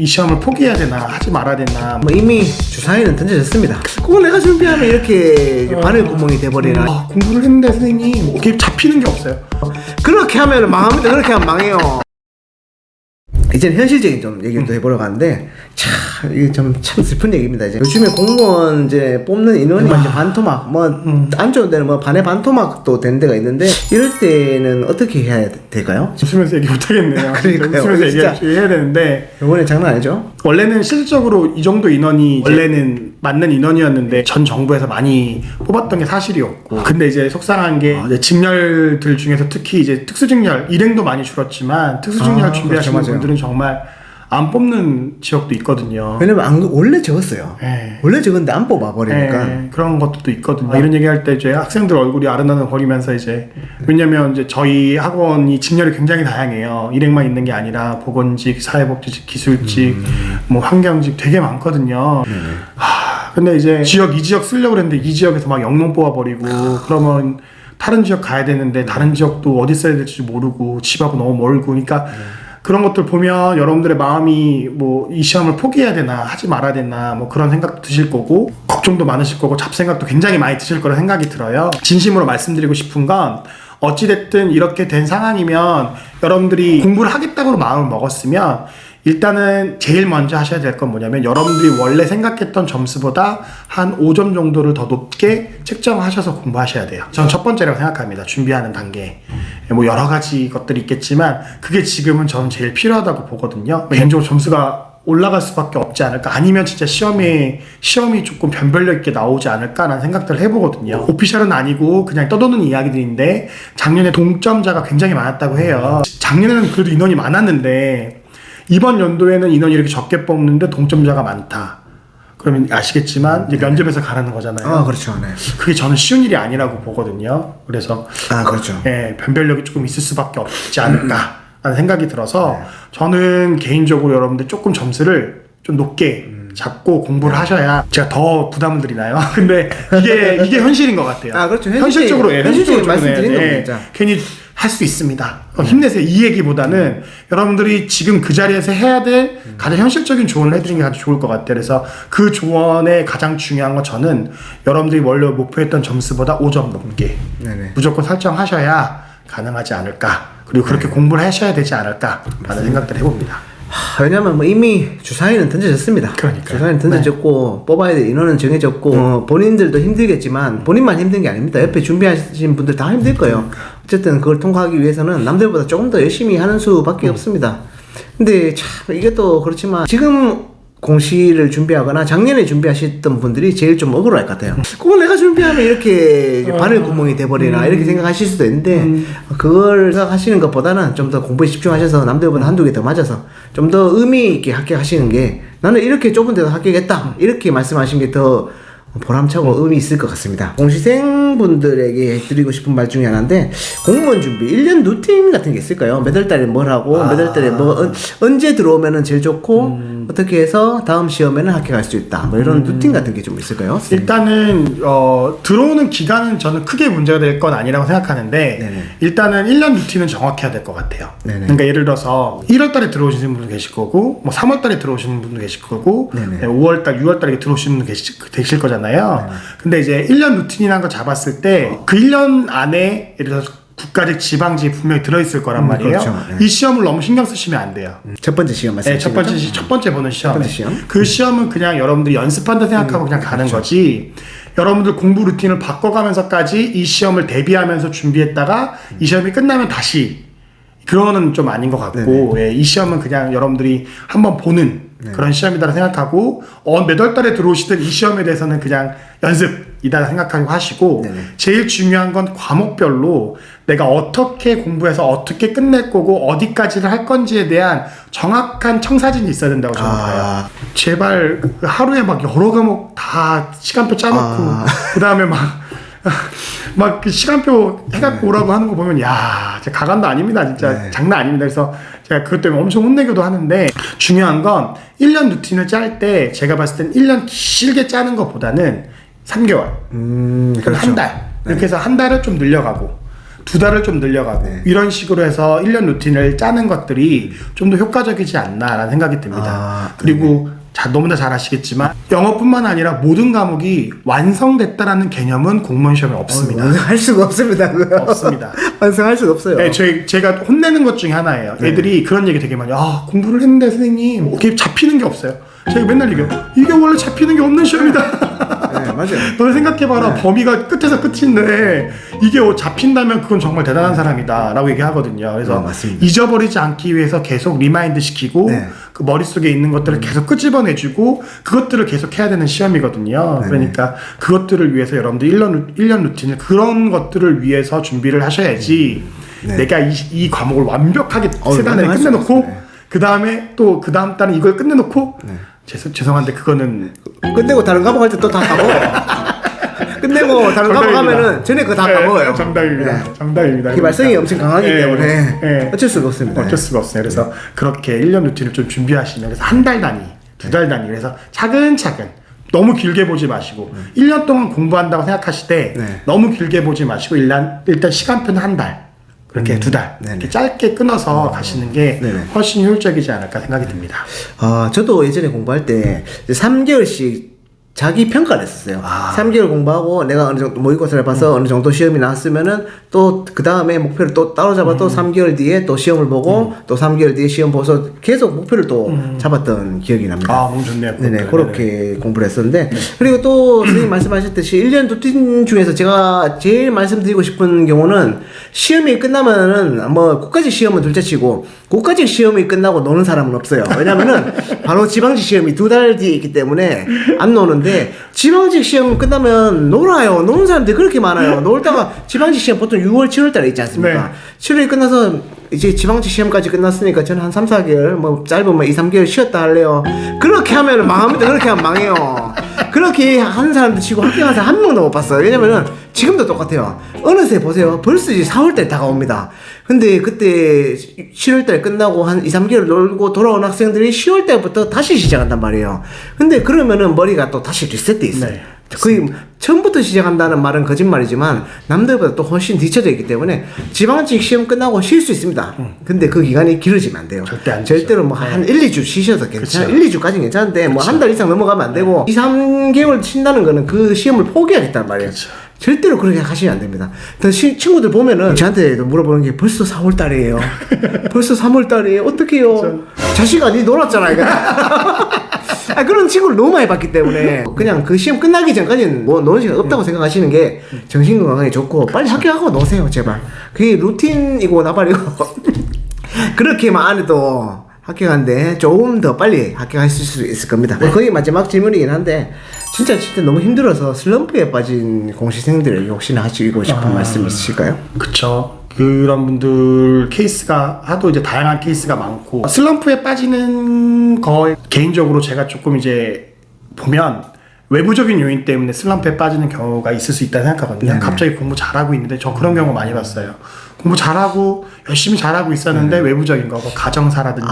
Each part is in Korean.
시험을 포기해야 되나 하지 말아야 되나. 뭐 이미 주사위는 던져졌습니다. 그걸 내가 준비하면 이렇게 바늘구멍이 돼버리나. 공부를 했는데 선생님 뭐 이렇게 잡히는 게 없어요. 그렇게 하면 망합니다. 그렇게 하면 망해요. 이제는 현실적인 좀 얘기를 또 해보려고 하는데, 참, 이게 참 슬픈 얘기입니다. 이제 요즘에 공무원 이제 뽑는 인원이 완전 반토막, 안 좋은 데는 뭐 반의 반토막도 된 데가 있는데, 이럴 때는 어떻게 해야 될까요? 웃으면서 얘기 못하겠네요. 그러니까요. 웃으면서 얘기해야 되는데, 이번에 장난 아니죠? 원래는 실질적으로 이 정도 인원이 원래는 맞는 인원이었는데 전 정부에서 많이 뽑았던 게 사실이었고, 근데 이제 속상한 게 이제 직렬들 중에서 특히 이제 특수직렬 일행도 많이 줄었지만 특수직렬 준비하시는 그렇죠, 분들은 정말 안 뽑는 지역도 있거든요. 왜냐면 원래 적었어요. 네. 원래 적었는데 안 뽑아버리니까. 네, 그런 것도 있거든요. 이런 얘기할 때 이제 학생들 얼굴이 아른아른거리면서 이제, 왜냐면 이제 저희 학원이 직렬이 굉장히 다양해요. 일행만 있는 게 아니라 보건직, 사회복지직, 기술직, 뭐 환경직 되게 많거든요. 근데 이제 지역 이 지역 쓰려고 그랬는데 이 지역에서 막 영농 뽑아버리고, 그러면 다른 지역 가야 되는데 다른 지역도 어디 써야 될지 모르고 집하고 너무 멀고, 그러니까 그런 것들 보면 여러분들의 마음이 뭐 이 시험을 포기해야 되나 하지 말아야 되나 뭐 그런 생각도 드실 거고, 걱정도 많으실 거고, 잡생각도 굉장히 많이 드실 거라 생각이 들어요. 진심으로 말씀드리고 싶은 건, 어찌됐든 이렇게 된 상황이면 여러분들이 공부를 하겠다고 마음을 먹었으면 일단은 제일 먼저 하셔야 될 건 뭐냐면, 여러분들이 원래 생각했던 점수보다 한 5점 정도를 더 높게 책정하셔서 공부하셔야 돼요. 저는 첫 번째라고 생각합니다. 준비하는 단계. 뭐 여러 가지 것들이 있겠지만 그게 지금은 저는 제일 필요하다고 보거든요. 개인적으로 점수가 올라갈 수밖에 없지 않을까, 아니면 진짜 시험이 조금 변별력 있게 나오지 않을까라는 생각들을 해보거든요. 오피셜은 아니고 그냥 떠도는 이야기들인데, 작년에 동점자가 굉장히 많았다고 해요. 작년에는 그래도 인원이 많았는데 이번 연도에는 인원이 이렇게 적게 뽑는데 동점자가 많다. 그러면 아시겠지만 이제 면접에서 가라는 거잖아요. 그렇죠. 네. 그게 저는 쉬운 일이 아니라고 보거든요. 그래서 그렇죠. 예, 변별력이 조금 있을 수밖에 없지 않을까라는 생각이 들어서, 저는 개인적으로 여러분들 조금 점수를 좀 높게 잡고 공부를 하셔야, 제가 더 부담을 드리나요? 근데 이게 현실인 것 같아요. 그렇죠. 현실적으로 말씀드린 겁니다. 괜히 할 수 있습니다. 힘내세요. 이 얘기보다는 여러분들이 지금 그 자리에서 해야 될 가장 현실적인 조언을 해드리는 게 아주 좋을 것 같아요. 그래서 그 조언의 가장 중요한 건, 저는 여러분들이 원래 목표했던 점수보다 5점 넘게 무조건 설정하셔야 가능하지 않을까, 그리고 그렇게 공부를 하셔야 되지 않을까라는 생각들을 해봅니다. 왜냐면 뭐 이미 주사위는 던져졌습니다. 그러니까요. 주사위는 던져졌고, 뽑아야 될 인원은 정해졌고, 본인들도 힘들겠지만 본인만 힘든 게 아닙니다. 옆에 준비하신 분들 다 힘들 거예요. 어쨌든 그걸 통과하기 위해서는 남들보다 조금 더 열심히 하는 수밖에 없습니다. 근데 참 이게 또 그렇지만, 지금 공시를 준비하거나 작년에 준비하셨던 분들이 제일 좀 억울할 것 같아요. 그걸 내가 준비하면 이렇게 바늘구멍이 돼버리나 이렇게 생각하실 수도 있는데, 그걸 생각하시는 것보다는 좀 더 공부에 집중하셔서 남들보다 한두 개 더 맞아서 좀 더 의미 있게 합격하시는 게, 나는 이렇게 좁은 데서 합격했다 이렇게 말씀하시는 게 더 보람차고 의미 있을 것 같습니다. 공시생분들에게 드리고 싶은 말 중에 하나인데, 공무원 준비 1년 루틴 같은 게 있을까요? 몇 월 달에 뭘 하고 몇 월 달에 뭐 언제 들어오면은 제일 좋고, 어떻게 해서 다음 시험에는 합격할 수 있다, 뭐 이런 루틴 같은 게 좀 있을까요? 일단은 들어오는 기간은 저는 크게 문제가 될 건 아니라고 생각하는데, 일단은 1년 루틴은 정확해야 될 것 같아요. 그러니까 예를 들어서 1월 달에 들어오시는 분도 계실 거고, 뭐 3월 달에 들어오시는 분도 계실 거고, 5월 달, 6월 달에 들어오시는 분도 계실 거잖아요. 근데 이제 1년 루틴이라는 걸 잡았을 때, 그 1년 안에 예를 들어서 국가직, 지방직 분명히 들어있을 거란 말이에요. 그렇죠. 이 시험을 너무 신경 쓰시면 안 돼요. 첫 번째 시험 말씀하시는 거죠? 첫 번째 보는 시험. 첫 번째 시험. 그 시험은 그냥 여러분들이 연습한다 생각하고 그냥 가는 거지, 여러분들 공부 루틴을 바꿔가면서까지 이 시험을 대비하면서 준비했다가 이 시험이 끝나면 다시, 그거는 좀 아닌 것 같고, 이 시험은 그냥 여러분들이 한번 보는 그런 시험이다 생각하고, 몇 월 달에 들어오시든 이 시험에 대해서는 그냥 연습이다 생각하고 하시고, 제일 중요한 건 과목별로 내가 어떻게 공부해서 어떻게 끝낼 거고 어디까지를 할 건지에 대한 정확한 청사진이 있어야 된다고 저는 봐요. 제발 하루에 막 여러 과목 다 시간표 짜놓고 그 다음에 막 그 시간표 해갖고 오라고 하는 거 보면, 야, 진짜 가관도 아닙니다. 진짜 장난 아닙니다. 그래서 제가 그것 때문에 엄청 혼내기도 하는데, 중요한 건 1년 루틴을 짤 때 제가 봤을 땐 1년 길게 짜는 것보다는 3개월, 그렇죠. 한 달, 이렇게 해서 한 달을 좀 늘려가고, 2달을 좀 늘려가고 네. 이런 식으로 해서 1년 루틴을 짜는 것들이 좀 더 효과적이지 않나라는 생각이 듭니다. 그리고 너무나 잘 아시겠지만 영어뿐만 아니라 모든 과목이 완성됐다라는 개념은 공무원 시험에 없습니다. 완성할 수가 없습니다. 그거. 없습니다. 완성할 수가 없어요. 네, 제가 혼내는 것 중에 하나예요. 애들이 그런 얘기 되게 많이 공부를 했는데 선생님 이게 잡히는 게 없어요. 제가 맨날 이게 원래 잡히는 게 없는 시험이다. 네, 맞아요. 너는 생각해봐라. 범위가 끝에서 끝인데 이게 잡힌다면 그건 정말 대단한 사람이다 라고 얘기하거든요. 그래서 맞습니다. 잊어버리지 않기 위해서 계속 리마인드 시키고 네. 그 머릿속에 있는 것들을 계속 끄집어내주고 그것들을 계속 해야 되는 시험이거든요. 그러니까 그것들을 위해서 여러분들 1년 루틴을 그런 것들을 위해서 준비를 하셔야지 내가 이 과목을 완벽하게 세 달 내에 끝내놓고 그 다음에 또 그 다음 달은 이걸 끝내놓고 죄송한데 그거는 끝내고 다른 과목 할 때 또 다 까먹어요. 끝내고 다른 과목 하면은 전에 그거 다 까먹어요. 정답입니다. 정답입니다. 기발성이 엄청 강하기 때문에 네. 어쩔 수가 없습니다. 어쩔 수가 없어요. 그래서 그렇게 1년 루틴을 좀 준비하시면 그래서 한 달 단위, 2달 단위 그래서 차근차근 너무 길게 보지 마시고 1년 동안 공부한다고 생각하실 때 너무 길게 보지 마시고 일단 시간표는 한 달 그렇게 2달 이렇게 짧게 끊어서 가시는 게 훨씬 효율적이지 않을까 생각이 듭니다. 저도 예전에 공부할 때 3개월씩 자기 평가를 했었어요. 3개월 공부하고 내가 어느 정도 모의고사를 봐서 어느 정도 시험이 나왔으면은 또 그 다음에 목표를 또 따로잡아 또 3개월 뒤에 또 시험을 보고 또 3개월 뒤에 시험 보고서 계속 목표를 또 잡았던 기억이 납니다. 너무 좋네요. 네네, 그렇게 공부를 했었는데 그리고 또 선생님 말씀하셨듯이 1년 루틴 중에서 제가 제일 말씀드리고 싶은 경우는 시험이 끝나면은 뭐 국가직 시험은 둘째치고 국가직 시험이 끝나고 노는 사람은 없어요. 왜냐면은 바로 지방직 시험이 2달 뒤에 있기 때문에 안 노는데 지방직 시험 끝나면 놀아요. 노는 사람들이 그렇게 많아요. 놀다가 지방직 시험 보통 6월 7월 달에 있지 않습니까? 7월에 끝나서 이제 지방직 시험까지 끝났으니까 저는 한 3-4개월 뭐 짧으면 2-3개월 쉬었다 할래요. 그렇게 하면 망합니다. 그렇게 하면 망해요. 그렇게 하는 사람들 치고 학교 가서 한 명도 못 봤어요. 왜냐면은 지금도 똑같아요. 어느새 보세요. 벌써 이제 4월달 다가옵니다. 근데 그때 7월달 끝나고 한 2-3개월 놀고 돌아온 학생들이 10월달부터 다시 시작한단 말이에요. 근데 그러면은 머리가 또 다시 리셋돼 있어요. 거의 처음부터 시작한다는 말은 거짓말이지만 남들보다 또 훨씬 뒤쳐져 있기 때문에 지방직 시험 끝나고 쉴 수 있습니다. 근데 그 기간이 길어지면 안 돼요. 절대 안 절대로 뭐 한 1-2주 쉬셔도 괜찮아요. 1-2주까지는 괜찮은데 뭐 한 달 이상 넘어가면 안 되고 2-3개월 쉰다는 거는 그 시험을 포기하겠단 말이에요. 절대로 그렇게 하시면 안 됩니다. 친구들 보면은 저한테도 물어보는 게 벌써 4월달이에요. 벌써 3월달이에요. 어떡해요? 자식아, 니 놀았잖아 이거. 그런 친구를 너무 많이 봤기 때문에 그냥 그 시험 끝나기 전까지는 뭐 노는 시간 없다고 생각하시는 게 정신 건강에 좋고 빨리 합격하고 노세요 제발. 그게 루틴이고 나발이고 그렇게만 안 해도 합격한데 조금 더 빨리 합격하실 수 있을 겁니다. 거의 마지막 질문이긴 한데 진짜 너무 힘들어서 슬럼프에 빠진 공시생들에게 혹시나 하시고 싶은 말씀 있으실까요? 그쵸. 그런 분들 케이스가 하도 이제 다양한 케이스가 많고 슬럼프에 빠지는 거 개인적으로 제가 조금 이제 보면 외부적인 요인 때문에 슬럼프에 빠지는 경우가 있을 수 있다고 생각하거든요. 네네. 갑자기 공부 잘하고 있는데 저 그런 경우 많이 봤어요. 공부 잘하고 열심히 잘하고 있었는데 외부적인 거, 뭐 가정사라든지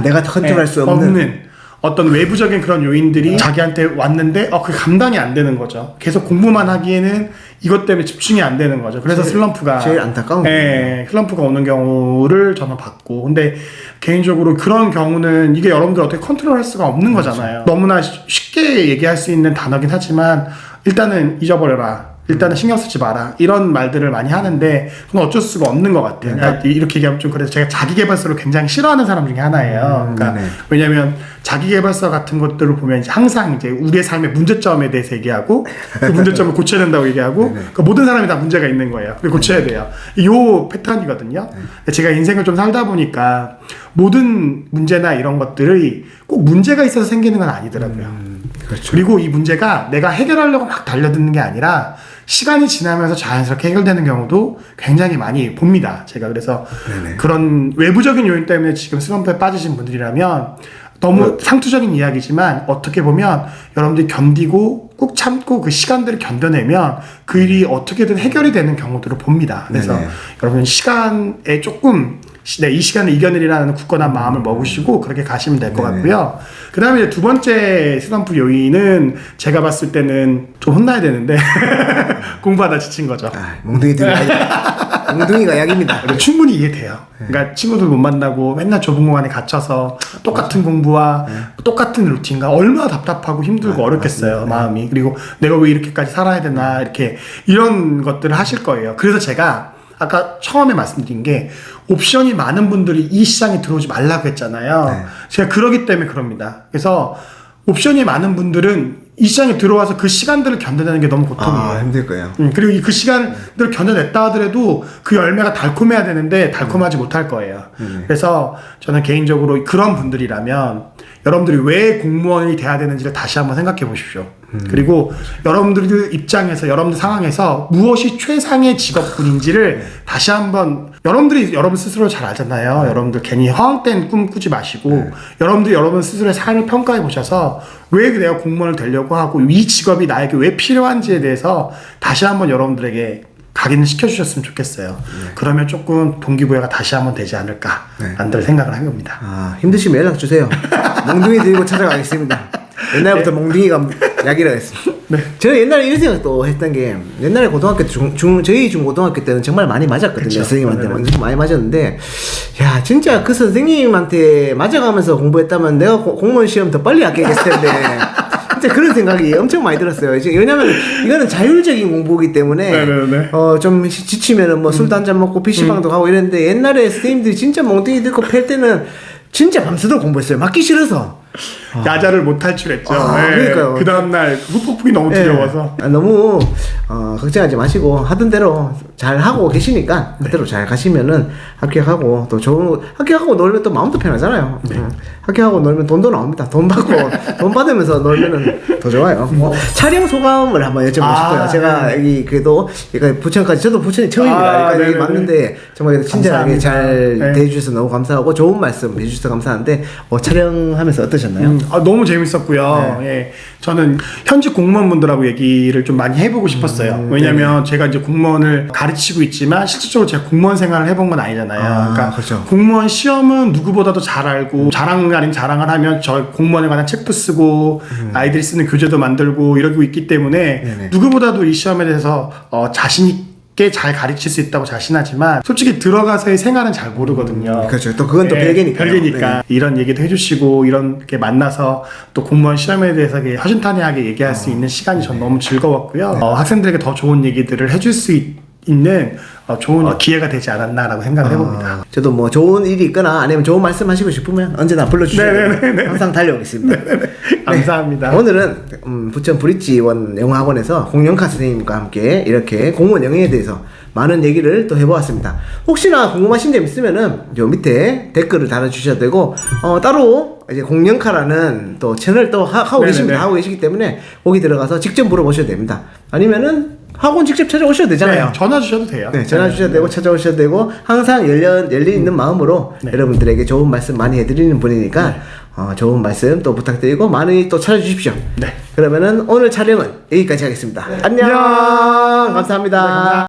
내가 컨트롤할 수 없는 어떤 외부적인 그런 요인들이 자기한테 왔는데 그게 감당이 안 되는 거죠. 계속 공부만 하기에는 이것 때문에 집중이 안 되는 거죠. 그래서 슬럼프가 제일 안타까운 거예요. 슬럼프가 오는 경우를 저는 봤고, 근데 개인적으로 그런 경우는 이게 여러분들 어떻게 컨트롤할 수가 없는 거잖아요. 너무나 쉽게 얘기할 수 있는 단어긴 하지만 일단은 잊어버려라. 일단은 신경 쓰지 마라. 이런 말들을 많이 하는데 그건 어쩔 수가 없는 것 같아요. 그러니까 이렇게 얘기하면 좀 그래서 제가 자기계발서를 굉장히 싫어하는 사람 중에 하나예요. 그러니까 왜냐면 자기계발서 같은 것들을 보면 이제 항상 이제 우리의 삶의 문제점에 대해서 얘기하고 그 문제점을 고쳐야 된다고 얘기하고 그 모든 사람이 다 문제가 있는 거예요. 그걸 고쳐야 돼요. 요 패턴이거든요. 제가 인생을 좀 살다 보니까 모든 문제나 이런 것들이 꼭 문제가 있어서 생기는 건 아니더라고요. 그렇죠. 그리고 이 문제가 내가 해결하려고 막 달려드는 게 아니라 시간이 지나면서 자연스럽게 해결되는 경우도 굉장히 많이 봅니다. 제가 그래서 그런 외부적인 요인 때문에 지금 슬럼프에 빠지신 분들이라면 너무 상투적인 이야기지만 어떻게 보면 여러분들이 견디고 꾹 참고 그 시간들을 견뎌내면 그 일이 어떻게든 해결이 되는 경우들을 봅니다. 그래서 여러분 시간에 조금 이 시간을 이겨내리라는 굳건한 마음을 먹으시고 그렇게 가시면 될 것 같고요. 그 다음에 이제 두 번째 슬럼프 요인은 제가 봤을 때는 좀 혼나야 되는데 공부하다 지친 거죠. 몽둥이가 약입니다. 충분히 이해돼요. 그러니까 친구들 못 만나고 맨날 좁은 공간에 갇혀서 똑같은 공부와 똑같은 루틴과 얼마나 답답하고 힘들고 어렵겠어요. 마음이. 그리고 내가 왜 이렇게까지 살아야 되나 이렇게 이런 것들을 하실 거예요. 그래서 제가 아까 처음에 말씀드린 게 옵션이 많은 분들이 이 시장에 들어오지 말라고 했잖아요. 제가 그러기 때문에 그럽니다. 그래서 옵션이 많은 분들은 이 시장에 들어와서 그 시간들을 견뎌내는 게 너무 고통이에요. 힘들 거예요. 그리고 그 시간들을 견뎌냈다 하더라도 그 열매가 달콤해야 되는데 달콤하지 못할 거예요. 그래서 저는 개인적으로 그런 분들이라면 여러분들이 왜 공무원이 돼야 되는지를 다시 한번 생각해 보십시오. 그리고 여러분들 입장에서 여러분들 상황에서 무엇이 최상의 직업군인지를 다시 한번 여러분들이 여러분 스스로 잘 알잖아요. 여러분들 괜히 허황된 꿈 꾸지 마시고 여러분들이 여러분 스스로의 삶을 평가해 보셔서 왜 내가 공무원을 되려고 하고 이 직업이 나에게 왜 필요한지에 대해서 다시 한번 여러분들에게 각인을 시켜주셨으면 좋겠어요. 그러면 조금 동기부여가 다시 한번 되지 않을까 라는 생각을 해봅니다. 힘드시면 연락 주세요. 몽둥이 들고 찾아가겠습니다. 옛날부터 몽둥이가 약이라고 했습니다. 저는 옛날에 이런 생각 또 했던 게 옛날에 고등학교 저희 중고등학교 때는 정말 많이 맞았거든요. 그쵸. 선생님한테 많이 맞았는데 야 진짜 그 선생님한테 맞아가면서 공부했다면 내가 공무원 시험 더 빨리 합격했을 텐데 진짜 그런 생각이 엄청 많이 들었어요. 왜냐면 이거는 자율적인 공부이기 때문에 좀 지치면은 뭐 술도 한잔 먹고 PC방도 가고 이랬는데 옛날에 선생님들이 진짜 몽둥이 들고 팰 때는 진짜 밤새도록 공부했어요. 맞기 싫어서. 야자를 못 탈출했죠. 그러니까요. 그 다음날 후폭풍이 너무 두려워서. 너무 걱정하지 마시고 하던 대로 잘 하고 계시니까 그대로 잘 가시면은 합격하고 또 좋은 합격하고 놀면 또 마음도 편하잖아요. 합격하고 놀면 돈도 나옵니다. 돈 받고 돈 받으면서 놀면은 더 좋아요. 촬영 소감을 한번 여쭤보고 싶어요. 제가 여기 그래도 부천까지 저도 부천이 처음입니다. 여기까지 왔는데 정말 친절하게 잘 대해주셔서 너무 감사하고 좋은 말씀 해주셔서 감사한데 촬영하면서 어떠셨나요? 너무 재밌었고요. 예, 저는 현직 공무원분들하고 얘기를 좀 많이 해보고 싶었어요. 왜냐면 제가 이제 공무원을 가르치고 있지만 실질적으로 제가 공무원 생활을 해본 건 아니잖아요. 그러니까 그렇죠. 공무원 시험은 누구보다도 잘 알고 자랑 아닌 자랑을 하면 저 공무원에 관한 책도 쓰고 아이들이 쓰는 교재도 만들고 이러고 있기 때문에 누구보다도 이 시험에 대해서 자신 있게 잘 가르칠 수 있다고 자신하지만 솔직히 들어가서의 생활은 잘 모르거든요. 그렇죠. 또 그건 또 별개니까요. 별개니까 이런 얘기도 해주시고 이렇게 만나서 또 공무원 시험에 대해서 허심탄회하게 얘기할 수 있는 시간이 전 너무 즐거웠고요. 학생들에게 더 좋은 얘기들을 해줄 수 있는 좋은 기회가 되지 않았나라고 생각을 해봅니다. 저도 뭐 좋은 일이 있거나 아니면 좋은 말씀 하시고 싶으면 언제나 불러주시면 항상 달려오겠습니다. 감사합니다. 오늘은 부천 브릿지원 영어학원에서 공영카 선생님과 함께 이렇게 공무원 영어에 대해서 많은 얘기를 또 해보았습니다. 혹시나 궁금하신 점 있으면은 요 밑에 댓글을 달아주셔도 되고 따로 이제 공영카라는 또 채널 또 하고 계십니다. 하고 계시기 때문에 거기 들어가서 직접 물어보셔도 됩니다. 아니면은 학원 직접 찾아오셔도 되잖아요. 전화 주셔도 돼요. 전화 주셔도 되고 찾아오셔도 되고 항상 열려 있는 마음으로 여러분들에게 좋은 말씀 많이 해드리는 분이니까 좋은 말씀 또 부탁드리고 많이 또 찾아주십시오. 그러면은 오늘 촬영은 여기까지 하겠습니다. 안녕. 감사합니다.